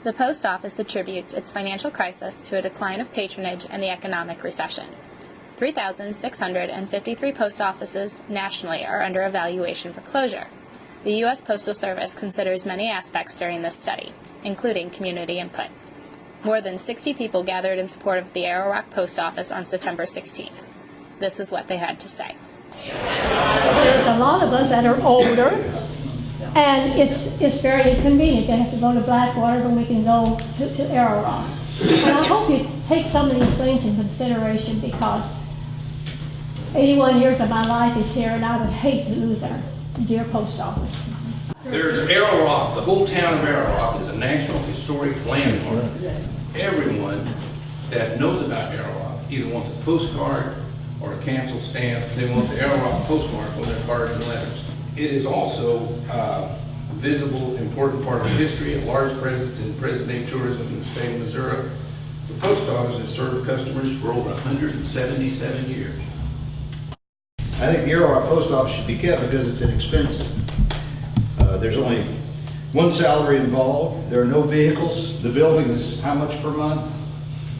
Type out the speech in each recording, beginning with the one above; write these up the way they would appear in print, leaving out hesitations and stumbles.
The Post Office attributes its financial crisis to a decline of patronage and the economic recession. 3,653 post offices nationally are under evaluation for closure. The U.S. Postal Service considers many aspects during this study, including community input. More than 60 people gathered in support of the Arrow Rock Post Office on September 16th. This is what they had to say. There's a lot of us that are older, and it's very inconvenient to have to go to Blackwater when we can go to Arrow Rock. And I hope you take some of these things in consideration, because 81 years of my life is here, and I would hate to lose our dear post office. There's Arrow Rock. The whole town of Arrow Rock is a National Historic Landmark. Everyone that knows about Arrow Rock either wants a postcard or a cancel stamp. They want the Arrow Rock postmark on their cards and letters. It is also a visible, important part of history, a large presence in present-day tourism in the state of Missouri. The post office has served customers for over 177 years. I think the Arrow Rock Post Office should be kept because it's inexpensive. There's only one salary involved. There are no vehicles. The building is how much per month?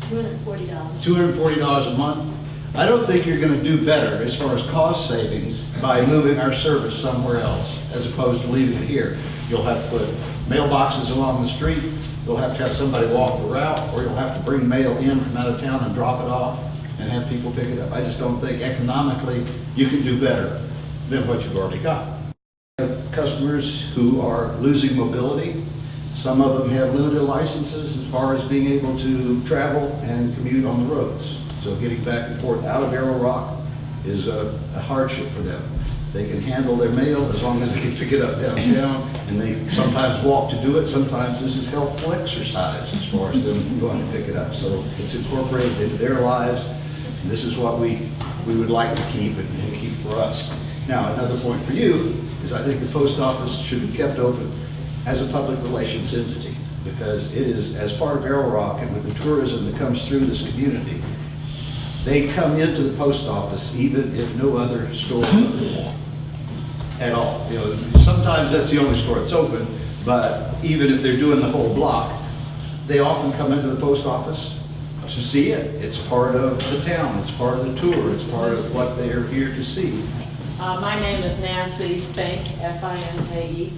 $240. $240 a month. I don't think you're going to do better as far as cost savings by moving our service somewhere else as opposed to leaving it here. You'll have to put mailboxes along the street. You'll have to have somebody walk the route, or you'll have to bring mail in from out of town and drop it off and have people pick it up. I just don't think economically you can do better than what you've already got. Customers who are losing mobility. Some of them have limited licenses as far as being able to travel and commute on the roads. So getting back and forth out of Arrow Rock is a hardship for them. They can handle their mail as long as they can pick it up downtown, and they sometimes walk to do it. Sometimes this is healthful exercise as far as them going to pick it up. So it's incorporated into their lives. And this is what we would like to keep and keep for us. Now, another point for you is I think the post office should be kept open as a public relations entity, because it is, as part of Arrow Rock and with the tourism that comes through this community, they come into the post office even if no other store at all. You know, sometimes that's the only store that's open, but even if they're doing the whole block, they often come into the post office to see it. It's part of the town, it's part of the tour, it's part of what they are here to see. My name is Nancy Fink, F-I-N-K-E.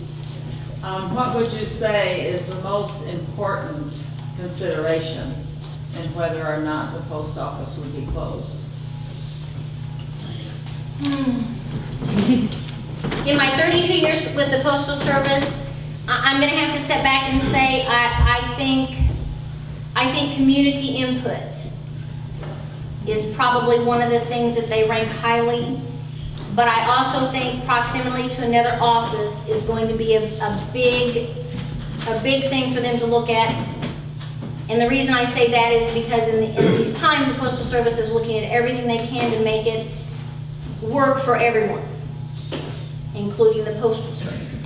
What would you say is the most important consideration in whether or not the post office would be closed? In my 32 years with the Postal Service, I'm going to have to step back and say I think community input is probably one of the things that they rank highly. But I also think proximity to another office is going to be a big thing for them to look at. And the reason I say that is because in these times, the Postal Service is looking at everything they can to make it work for everyone, including the Postal Service.